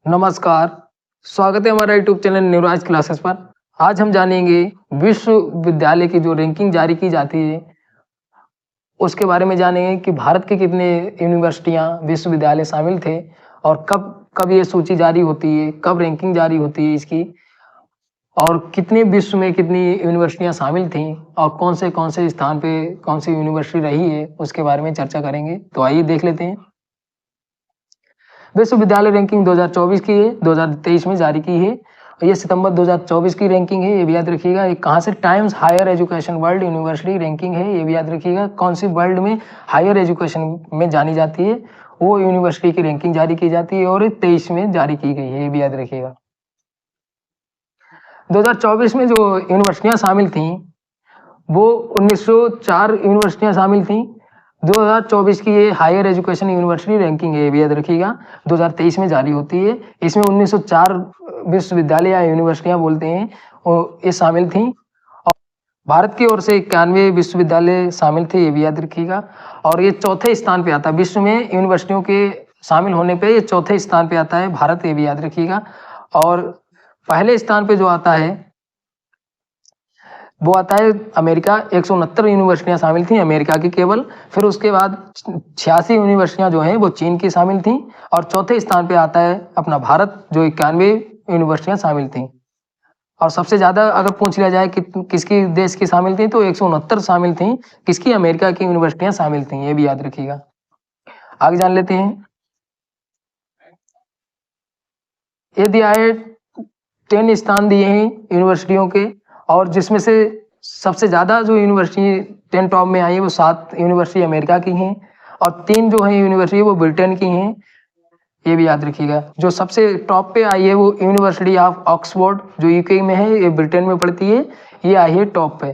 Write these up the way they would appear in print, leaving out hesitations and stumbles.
नमस्कार, स्वागत है हमारा यूट्यूब चैनल न्यूराज क्लासेस पर। आज हम जानेंगे विश्वविद्यालय की जो रैंकिंग जारी की जाती है, उसके बारे में जानेंगे कि भारत के कितने यूनिवर्सिटियां, विश्वविद्यालय शामिल थे और कब कब ये सूची जारी होती है, कब रैंकिंग जारी होती है इसकी, और कितने विश्व में कितनी यूनिवर्सिटियां शामिल थीं और कौन से स्थान पे कौन सी यूनिवर्सिटी रही है, उसके बारे में चर्चा करेंगे। तो आइए देख लेते हैं। विश्वविद्यालय रैंकिंग 2024 की है, 2023 में जारी की है। ये सितंबर 2024 की रैंकिंग है, ये भी याद रखिएगा। ये कहाँ से? Times Higher Education World University Ranking है, ये भी याद रखिएगा। कौन सी वर्ल्ड में हायर एजुकेशन में जानी जाती है, वो यूनिवर्सिटी की रैंकिंग जारी की जाती है और 23 में जारी की गई है, ये भी याद रखिएगा। 2024 में जो यूनिवर्सिटियां शामिल थी वो 1904 यूनिवर्सिटियां शामिल थी। 2024 की ये हायर एजुकेशन यूनिवर्सिटी रैंकिंग है, ये भी याद रखिएगा। 2023 में जारी होती है। इसमें 1904 विश्वविद्यालय या यूनिवर्सिटियां बोलते हैं, वो ये शामिल थी। और भारत की ओर से 91 विश्वविद्यालय शामिल थे, ये भी याद रखिएगा। और ये चौथे स्थान पे आता है विश्व में यूनिवर्सिटियों के शामिल होने पे, ये चौथे स्थान पे आता है भारत, ये भी याद रखिएगा। और पहले स्थान पे जो आता है वो आता है अमेरिका। 169 यूनिवर्सिटियां शामिल थी अमेरिका की केवल। फिर उसके बाद 86 यूनिवर्सिटियां जो हैं वो चीन की शामिल थी। और चौथे स्थान पे आता है अपना भारत, जो 91 यूनिवर्सिटियां शामिल थी। और सबसे ज्यादा अगर पूछ लिया जाए कि किसकी देश की शामिल थी, तो 169 शामिल थी। किसकी? अमेरिका की यूनिवर्सिटियां शामिल थी, ये भी याद रखिएगा। आगे जान लेते हैं। ये दिया है 10 स्थान दिए हैं यूनिवर्सिटियों के, और जिसमें से सबसे ज़्यादा जो यूनिवर्सिटी 10 टॉप में आई है वो 7 यूनिवर्सिटी अमेरिका की हैं, और 3 जो है यूनिवर्सिटी वो ब्रिटेन की हैं, ये भी याद रखिएगा। जो सबसे टॉप पे आई है वो यूनिवर्सिटी ऑफ ऑक्सफोर्ड, जो यूके में है, ये ब्रिटेन में पड़ती है, ये आई है टॉप पे।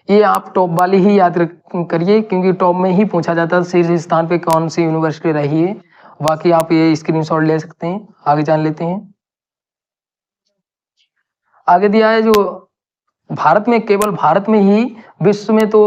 ये आप टॉप वाली ही याद करिए, क्योंकि टॉप में ही पूछा जाता है शीर्ष स्थान पे कौन सी यूनिवर्सिटी रही है। बाकी आप ये स्क्रीनशॉट ले सकते हैं। आगे जान लेते हैं। आगे दिया है जो भारत में, केवल भारत में ही, विश्व में तो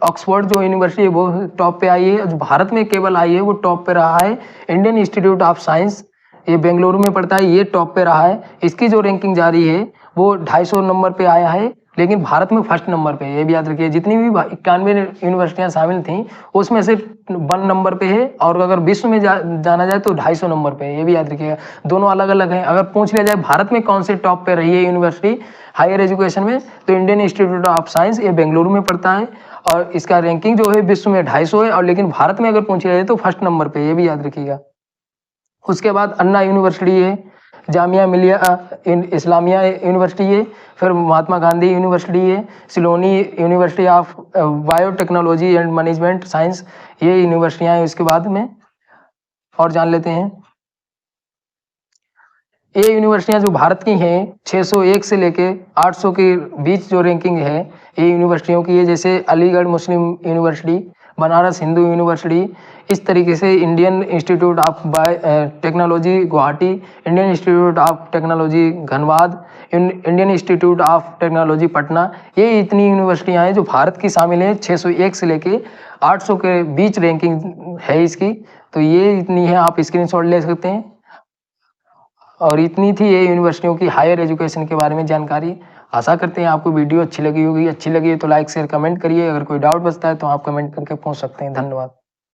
ऑक्सफोर्ड जो यूनिवर्सिटी है वो टॉप पे आई है। जो भारत में केवल आई है वो टॉप पे रहा है इंडियन इंस्टीट्यूट ऑफ साइंस, ये बेंगलुरु में पड़ता है, ये टॉप पे रहा है। इसकी जो रैंकिंग जारी है वो 250 नंबर पे आया है, लेकिन भारत में फर्स्ट नंबर पे, ये भी याद रखिए। जितनी भी 91 यूनिवर्सिटियां शामिल थी उसमें से 1 नंबर पे है, और अगर विश्व में जाना जाए तो 250 नंबर पे है, ये भी याद रखिएगा। दोनों अलग अलग हैं। अगर पूछ लिया जाए भारत में कौन से टॉप पे रही है यूनिवर्सिटी हायर एजुकेशन में, तो इंडियन इंस्टीट्यूट ऑफ साइंस, ये बेंगलुरु में पड़ता है, और इसका रैंकिंग जो है विश्व में 250 है, और लेकिन भारत में अगर पूछ लिया जाए तो फर्स्ट नंबर पे, ये भी याद रखिएगा। उसके बाद अन्ना यूनिवर्सिटी है, जामिया मिलिया इस्लामिया यूनिवर्सिटी है, फिर महात्मा गांधी यूनिवर्सिटी है, Shoolini university of biotechnology and management science, ये यूनिवर्सिटियां हैं इसके बाद में। और जान लेते हैं। ये यूनिवर्सिटियां जो भारत की हैं 601 से लेके 800 के बीच जो रैंकिंग है ये यूनिवर्सिटियों की है। जैसे अलीगढ़ मुस्लिम यूनिवर्सिटी, बनारस हिंदू यूनिवर्सिटी, इस तरीके से Indian institute of technology Guwahati, Indian institute of technology Dhanbad, Indian institute of technology Patna, ये इतनी यूनिवर्सिटियां हैं जो भारत की शामिल हैं। 601 से लेके 800 के बीच रैंकिंग है इसकी। तो ये इतनी है, आप स्क्रीनशॉट ले सकते हैं। और इतनी थी ये यूनिवर्सिटियों की हायर एजुकेशन के बारे में जानकारी। आशा करते हैं आपको वीडियो अच्छी लगी होगी। अच्छी लगी है तो लाइक शेयर कमेंट करिए। अगर कोई डाउट बचता है तो आप कमेंट करके पूछ सकते हैं। धन्यवाद।